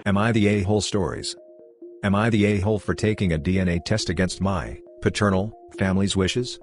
Am I the a-hole stories? Am I the a-hole for taking a DNA test against my paternal family's wishes?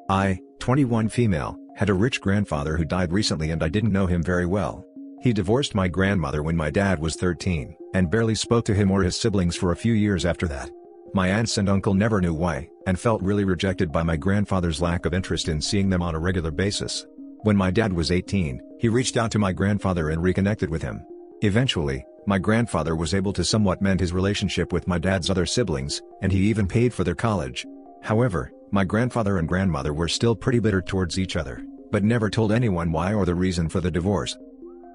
I, 21 female, had a rich grandfather who died recently and I didn't know him very well. He divorced my grandmother when my dad was 13, and barely spoke to him or his siblings for a few years after that. My aunts and uncle never knew why, and felt really rejected by my grandfather's lack of interest in seeing them on a regular basis. When my dad was 18, he reached out to my grandfather and reconnected with him. Eventually, my grandfather was able to somewhat mend his relationship with my dad's other siblings, and he even paid for their college. However, my grandfather and grandmother were still pretty bitter towards each other, but never told anyone why or the reason for the divorce.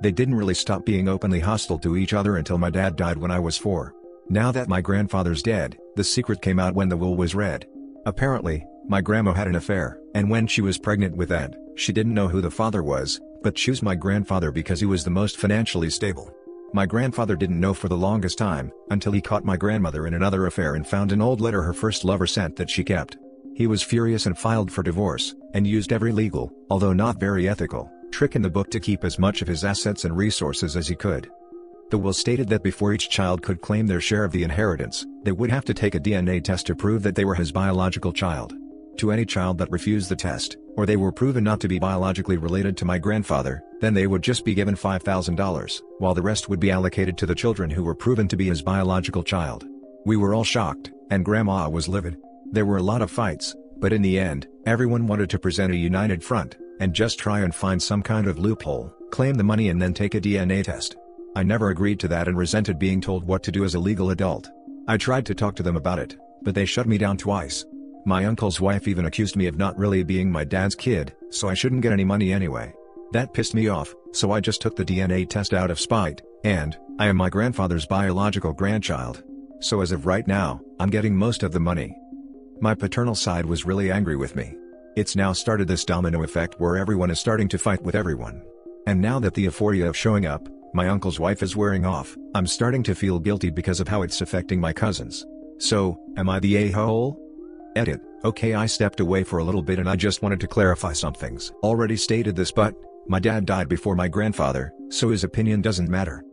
They didn't really stop being openly hostile to each other until my dad died when I was 4. Now that my grandfather's dead, the secret came out when the will was read. Apparently, my grandma had an affair, and when she was pregnant with Ed, she didn't know who the father was, but chose my grandfather because he was the most financially stable. My grandfather didn't know for the longest time, until he caught my grandmother in another affair and found an old letter her first lover sent that she kept. He was furious and filed for divorce, and used every legal, although not very ethical, trick in the book to keep as much of his assets and resources as he could. The will stated that before each child could claim their share of the inheritance, they would have to take a DNA test to prove that they were his biological child. To any child that refused the test, or they were proven not to be biologically related to my grandfather, then they would just be given $5,000, while the rest would be allocated to the children who were proven to be his biological child. We were all shocked, and Grandma was livid. There were a lot of fights, but in the end, everyone wanted to present a united front, and just try and find some kind of loophole, claim the money and then take a DNA test. I never agreed to that and resented being told what to do as a legal adult. I tried to talk to them about it, but they shut me down twice. My uncle's wife even accused me of not really being my dad's kid, so I shouldn't get any money anyway. That pissed me off, so I just took the DNA test out of spite, and I am my grandfather's biological grandchild. So as of right now, I'm getting most of the money. My paternal side was really angry with me. It's now started this domino effect where everyone is starting to fight with everyone. And now that the euphoria of showing up, my uncle's wife is wearing off, I'm starting to feel guilty because of how it's affecting my cousins. So, am I the a-hole? Edit. Okay, I stepped away for a little bit and I just wanted to clarify some things. Already stated this, but my dad died before my grandfather, so his opinion doesn't matter.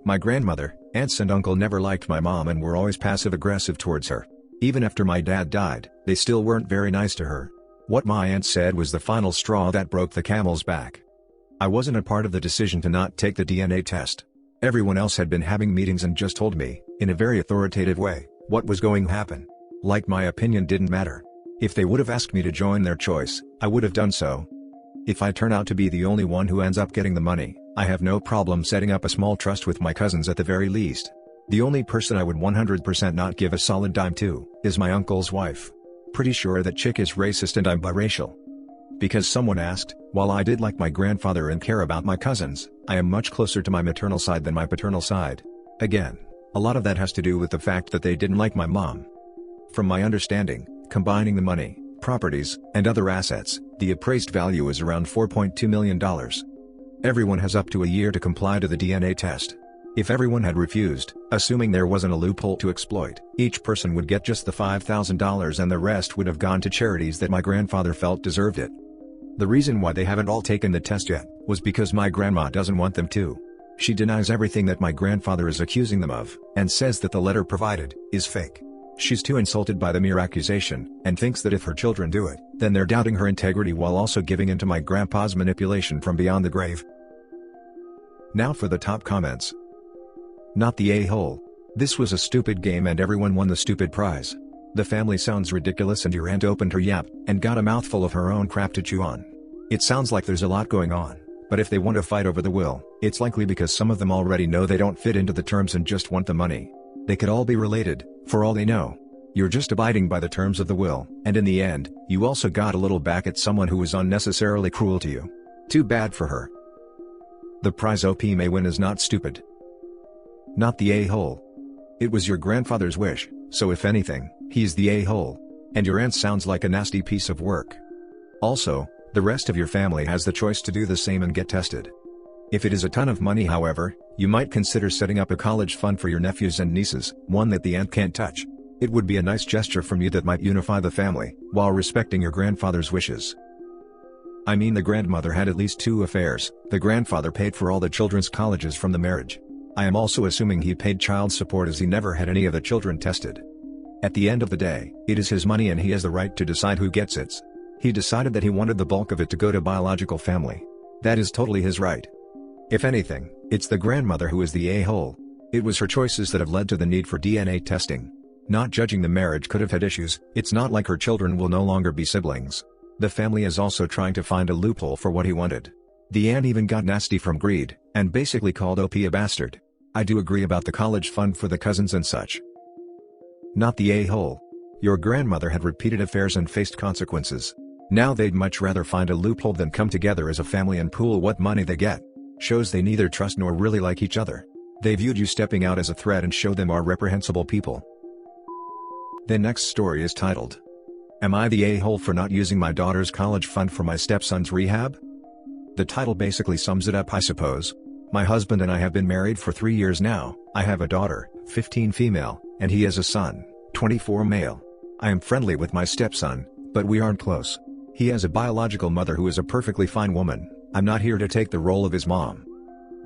My grandmother, aunts and uncle never liked my mom and were always passive-aggressive towards her. Even after my dad died, they still weren't very nice to her. What my aunt said was the final straw that broke the camel's back. I wasn't a part of the decision to not take the DNA test. Everyone else had been having meetings and just told me, in a very authoritative way, what was going to happen. Like my opinion didn't matter. If they would have asked me to join their choice, I would have done so. If I turn out to be the only one who ends up getting the money, I have no problem setting up a small trust with my cousins at the very least. The only person I would 100% not give a solid dime to, is my uncle's wife. Pretty sure that chick is racist and I'm biracial. Because someone asked, while I did like my grandfather and care about my cousins, I am much closer to my maternal side than my paternal side. Again, a lot of that has to do with the fact that they didn't like my mom. From my understanding, combining the money, properties, and other assets, the appraised value is around $4.2 million. Everyone has up to a year to comply to the DNA test. If everyone had refused, assuming there wasn't a loophole to exploit, each person would get just the $5,000 and the rest would have gone to charities that my grandfather felt deserved it. The reason why they haven't all taken the test yet, was because my grandma doesn't want them to. She denies everything that my grandfather is accusing them of, and says that the letter provided, is fake. She's too insulted by the mere accusation, and thinks that if her children do it, then they're doubting her integrity while also giving in to my grandpa's manipulation from beyond the grave. Now for the top comments. Not the a-hole. This was a stupid game and everyone won the stupid prize. The family sounds ridiculous and your aunt opened her yap, and got a mouthful of her own crap to chew on. It sounds like there's a lot going on, but if they want to fight over the will, it's likely because some of them already know they don't fit into the terms and just want the money. They could all be related, for all they know. You're just abiding by the terms of the will, and in the end, you also got a little back at someone who was unnecessarily cruel to you. Too bad for her. The prize OP may win is not stupid. Not the a-hole. It was your grandfather's wish, so if anything, he's the a-hole. And your aunt sounds like a nasty piece of work. Also, the rest of your family has the choice to do the same and get tested. If it is a ton of money, however, you might consider setting up a college fund for your nephews and nieces, one that the aunt can't touch. It would be a nice gesture from you that might unify the family, while respecting your grandfather's wishes. I mean, the grandmother had at least 2 affairs, the grandfather paid for all the children's colleges from the marriage. I am also assuming he paid child support as he never had any of the children tested. At the end of the day, it is his money and he has the right to decide who gets it. He decided that he wanted the bulk of it to go to biological family. That is totally his right. If anything, it's the grandmother who is the a-hole. It was her choices that have led to the need for DNA testing. Not judging the marriage could have had issues, it's not like her children will no longer be siblings. The family is also trying to find a loophole for what he wanted. The aunt even got nasty from greed, and basically called OP a bastard. I do agree about the college fund for the cousins and such. Not the a-hole. Your grandmother had repeated affairs and faced consequences. Now they'd much rather find a loophole than come together as a family and pool what money they get. Shows they neither trust nor really like each other. They viewed you stepping out as a threat and show them are reprehensible people. The next story is titled, "Am I the a-hole for not using my daughter's college fund for my stepson's rehab?" The title basically sums it up, I suppose. My husband and I have been married for 3 years now. I have a daughter, 15 female, and he has a son, 24 male. I am friendly with my stepson, but we aren't close. He has a biological mother who is a perfectly fine woman. I'm not here to take the role of his mom.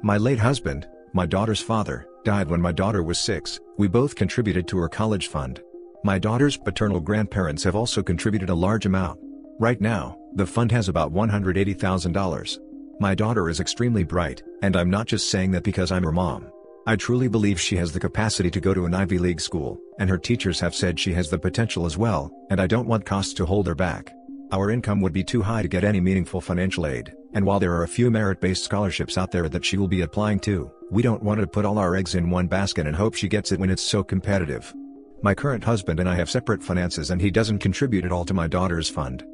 My late husband, my daughter's father, died when my daughter was 6. We both contributed to her college fund. My daughter's paternal grandparents have also contributed a large amount. Right now, the fund has about $180,000. My daughter is extremely bright, and I'm not just saying that because I'm her mom. I truly believe she has the capacity to go to an Ivy League school, and her teachers have said she has the potential as well, and I don't want costs to hold her back. Our income would be too high to get any meaningful financial aid, and while there are a few merit-based scholarships out there that she will be applying to, we don't want to put all our eggs in one basket and hope she gets it when it's so competitive. My current husband and I have separate finances and he doesn't contribute at all to my daughter's fund.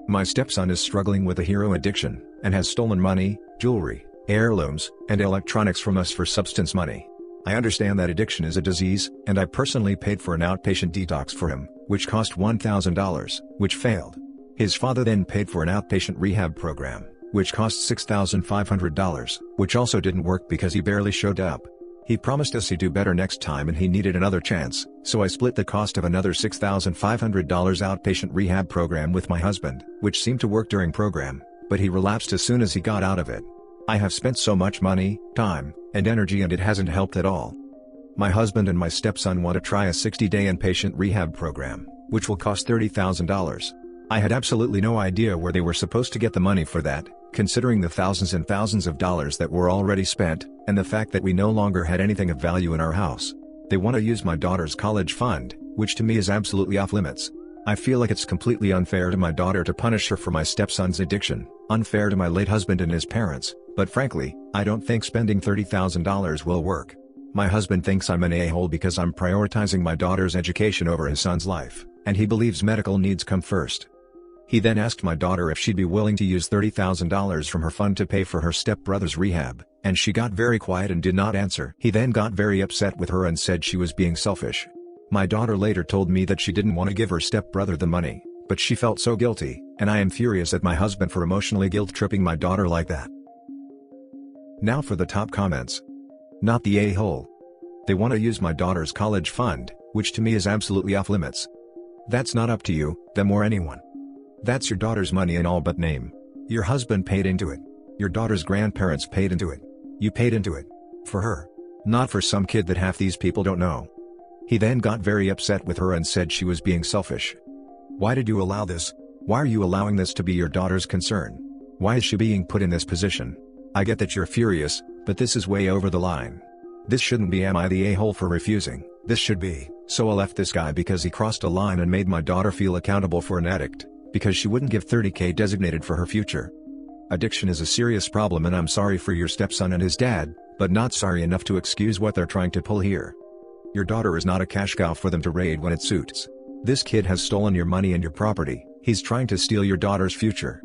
My stepson is struggling with a hero addiction, and has stolen money, jewelry, heirlooms, and electronics from us for substance money. I understand that addiction is a disease, and I personally paid for an outpatient detox for him, which cost $1,000, which failed. His father then paid for an outpatient rehab program, which cost $6,500, which also didn't work because he barely showed up. He promised us he'd do better next time and he needed another chance, so I split the cost of another $6,500 outpatient rehab program with my husband, which seemed to work during program, but he relapsed as soon as he got out of it. I have spent so much money, time, and energy and it hasn't helped at all. My husband and my stepson want to try a 60-day inpatient rehab program, which will cost $30,000. I had absolutely no idea where they were supposed to get the money for that, considering the thousands and thousands of dollars that were already spent, and the fact that we no longer had anything of value in our house. They want to use my daughter's college fund, which to me is absolutely off limits. I feel like it's completely unfair to my daughter to punish her for my stepson's addiction, unfair to my late husband and his parents, but frankly, I don't think spending $30,000 will work. My husband thinks I'm an a-hole because I'm prioritizing my daughter's education over his son's life, and he believes medical needs come first. He then asked my daughter if she'd be willing to use $30,000 from her fund to pay for her stepbrother's rehab, and she got very quiet and did not answer. He then got very upset with her and said she was being selfish. My daughter later told me that she didn't want to give her stepbrother the money, but she felt so guilty, and I am furious at my husband for emotionally guilt-tripping my daughter like that. Now for the top comments. Not the a-hole. They want to use my daughter's college fund, which to me is absolutely off limits. That's not up to you, them or anyone. That's your daughter's money in all but name. Your husband paid into it. Your daughter's grandparents paid into it. You paid into it. For her. Not for some kid that half these people don't know. He then got very upset with her and said she was being selfish. Why did you allow this? Why are you allowing this to be your daughter's concern? Why is she being put in this position? I get that you're furious, but this is way over the line. This shouldn't be am I the a-hole for refusing, this should be, so I left this guy because he crossed a line and made my daughter feel accountable for an addict, because she wouldn't give $30,000 designated for her future. Addiction is a serious problem and I'm sorry for your stepson and his dad, but not sorry enough to excuse what they're trying to pull here. Your daughter is not a cash cow for them to raid when it suits. This kid has stolen your money and your property, he's trying to steal your daughter's future.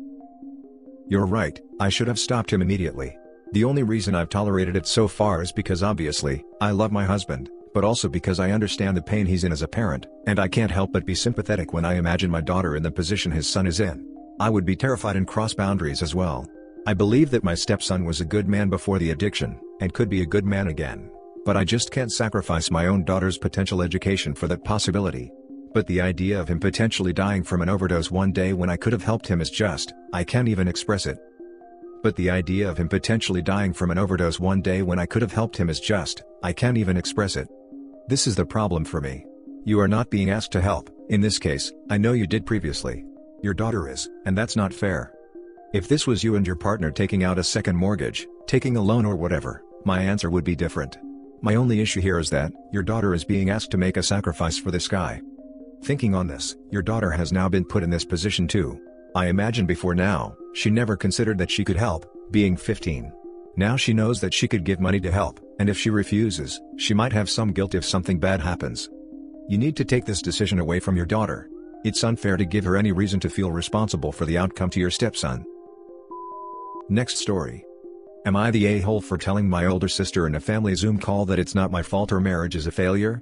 You're right, I should have stopped him immediately. The only reason I've tolerated it so far is because obviously, I love my husband, but also because I understand the pain he's in as a parent, and I can't help but be sympathetic when I imagine my daughter in the position his son is in. I would be terrified and cross boundaries as well. I believe that my stepson was a good man before the addiction, and could be a good man again, but I just can't sacrifice my own daughter's potential education for that possibility. But the idea of him potentially dying from an overdose one day when I could have helped him is just, I can't even express it. But the idea of him potentially dying from an overdose one day when I could have helped him is just, I can't even express it. This is the problem for me. You are not being asked to help. In this case, I know you did previously. Your daughter is, and that's not fair. If this was you and your partner taking out a second mortgage, taking a loan or whatever, my answer would be different. My only issue here is that, your daughter is being asked to make a sacrifice for this guy. Thinking on this, your daughter has now been put in this position too. I imagine before now, she never considered that she could help, being 15. Now she knows that she could give money to help, and if she refuses, she might have some guilt if something bad happens. You need to take this decision away from your daughter. It's unfair to give her any reason to feel responsible for the outcome to your stepson. Next story. Am I the a-hole for telling my older sister in a family Zoom call that it's not my fault her marriage is a failure?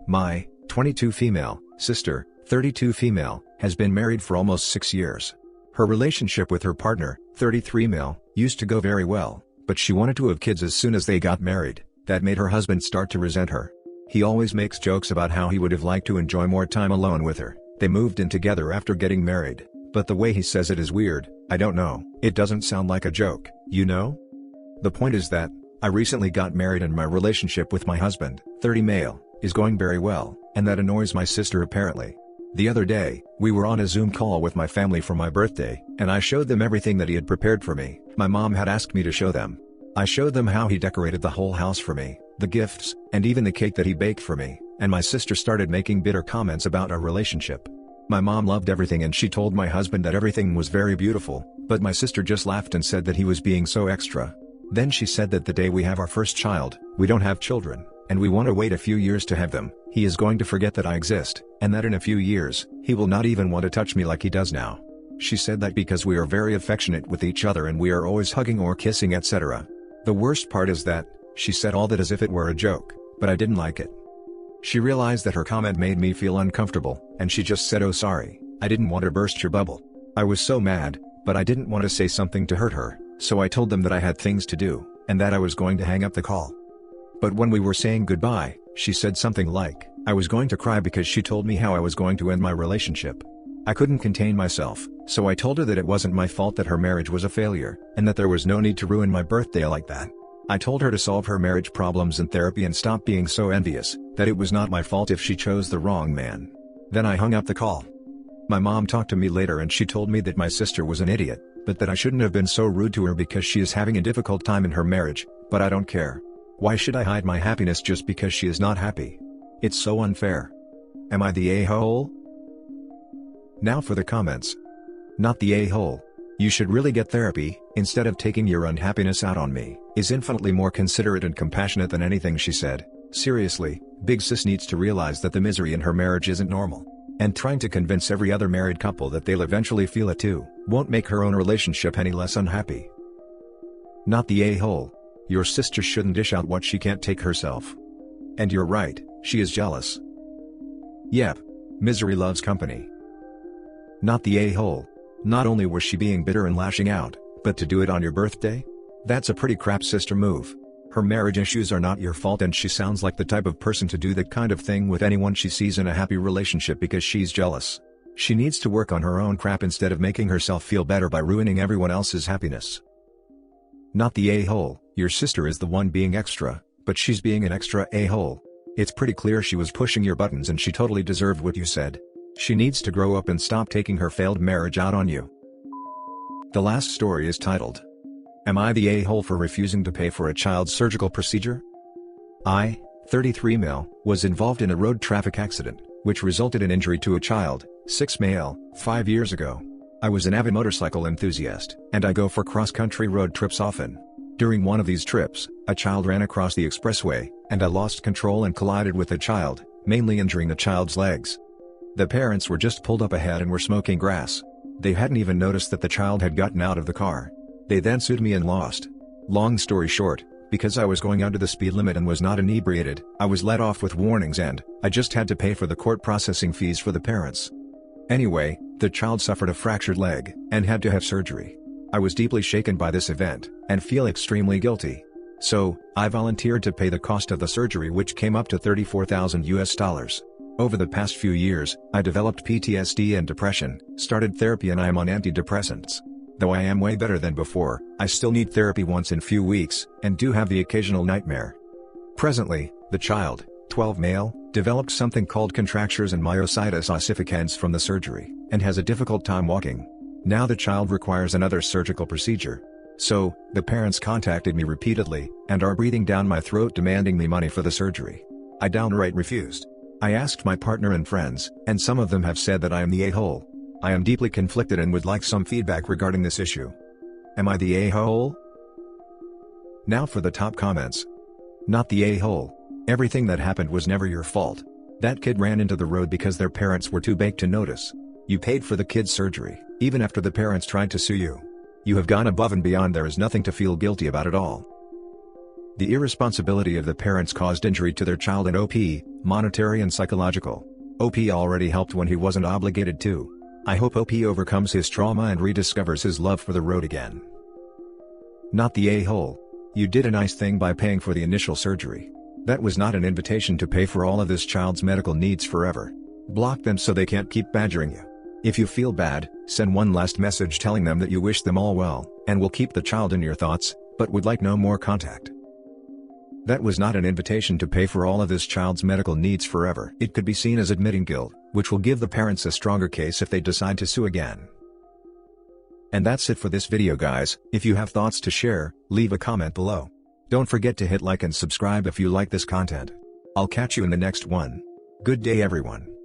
My 22 female sister, 32 female, has been married for almost 6 years. Her relationship with her partner, 33 male, used to go very well, but she wanted to have kids as soon as they got married. That made her husband start to resent her. He always makes jokes about how he would have liked to enjoy more time alone with her. They moved in together after getting married, but the way he says it is weird. I don't know, it doesn't sound like a joke, you know? The point is that, I recently got married and my relationship with my husband, 30 male, is going very well, and that annoys my sister apparently. The other day, we were on a Zoom call with my family for my birthday, and I showed them everything that he had prepared for me. My mom had asked me to show them. I showed them how he decorated the whole house for me, the gifts, and even the cake that he baked for me, and my sister started making bitter comments about our relationship. My mom loved everything and she told my husband that everything was very beautiful, but my sister just laughed and said that he was being so extra. Then she said that the day we have our first child, we don't have children, and we want to wait a few years to have them, he is going to forget that I exist, and that in a few years, he will not even want to touch me like he does now. She said that because we are very affectionate with each other and we are always hugging or kissing etc. The worst part is that, she said all that as if it were a joke, but I didn't like it. She realized that her comment made me feel uncomfortable, and she just said, "Oh sorry, I didn't want to burst your bubble." I was so mad, but I didn't want to say something to hurt her, so I told them that I had things to do, and that I was going to hang up the call. But when we were saying goodbye, she said something like, I was going to cry because she told me how I was going to end my relationship. I couldn't contain myself, so I told her that it wasn't my fault that her marriage was a failure, and that there was no need to ruin my birthday like that. I told her to solve her marriage problems in therapy and stop being so envious, that it was not my fault if she chose the wrong man. Then I hung up the call. My mom talked to me later and she told me that my sister was an idiot, but that I shouldn't have been so rude to her because she is having a difficult time in her marriage, but I don't care. Why should I hide my happiness just because she is not happy? It's so unfair. Am I the a-hole? Now for the comments. Not the a-hole. You should really get therapy, instead of taking your unhappiness out on me, is infinitely more considerate and compassionate than anything she said. Seriously, Big Sis needs to realize that the misery in her marriage isn't normal. And trying to convince every other married couple that they'll eventually feel it too, won't make her own relationship any less unhappy. Not the a-hole. Your sister shouldn't dish out what she can't take herself. And you're right, she is jealous. Yep. Misery loves company. Not the a-hole. Not only was she being bitter and lashing out, but to do it on your birthday? That's a pretty crap sister move. Her marriage issues are not your fault and she sounds like the type of person to do that kind of thing with anyone she sees in a happy relationship because she's jealous. She needs to work on her own crap instead of making herself feel better by ruining everyone else's happiness. Not the a-hole. Your sister is the one being extra, but she's being an extra a-hole. It's pretty clear she was pushing your buttons and she totally deserved what you said. She needs to grow up and stop taking her failed marriage out on you. The last story is titled, Am I the a-hole for refusing to pay for a child's surgical procedure? I, 33 male, was involved in a road traffic accident, which resulted in injury to a child, 6 male, 5 years ago. I was an avid motorcycle enthusiast, and I go for cross-country road trips often. During one of these trips, a child ran across the expressway, and I lost control and collided with the child, mainly injuring the child's legs. The parents were just pulled up ahead and were smoking grass. They hadn't even noticed that the child had gotten out of the car. They then sued me and lost. Long story short, because I was going under the speed limit and was not inebriated, I was let off with warnings and I just had to pay for the court processing fees for the parents. Anyway, the child suffered a fractured leg and had to have surgery. I was deeply shaken by this event and feel extremely guilty. So, I volunteered to pay the cost of the surgery, which came up to $34,000. Over the past few years, I developed PTSD and depression, started therapy, and I am on antidepressants. Though I am way better than before, I still need therapy once in few weeks, and do have the occasional nightmare. Presently, the child, 12 male, developed something called contractures and myositis ossificans from the surgery, and has a difficult time walking. Now the child requires another surgical procedure. So, the parents contacted me repeatedly, and are breathing down my throat demanding me money for the surgery. I downright refused. I asked my partner and friends, and some of them have said that I am the a-hole. I am deeply conflicted and would like some feedback regarding this issue. Am I the a-hole? Now for the top comments. Not the a-hole. Everything that happened was never your fault. That kid ran into the road because their parents were too baked to notice. You paid for the kid's surgery, even after the parents tried to sue you. You have gone above and beyond. There is nothing to feel guilty about at all. The irresponsibility of the parents caused injury to their child and OP, monetary and psychological. OP already helped when he wasn't obligated to. I hope OP overcomes his trauma and rediscovers his love for the road again. Not the a-hole. You did a nice thing by paying for the initial surgery. That was not an invitation to pay for all of this child's medical needs forever. Block them so they can't keep badgering you. If you feel bad, send one last message telling them that you wish them all well, and will keep the child in your thoughts, but would like no more contact. That was not an invitation to pay for all of this child's medical needs forever. It could be seen as admitting guilt, which will give the parents a stronger case if they decide to sue again. And that's it for this video, guys. If you have thoughts to share, leave a comment below. Don't forget to hit like and subscribe if you like this content. I'll catch you in the next one. Good day, everyone.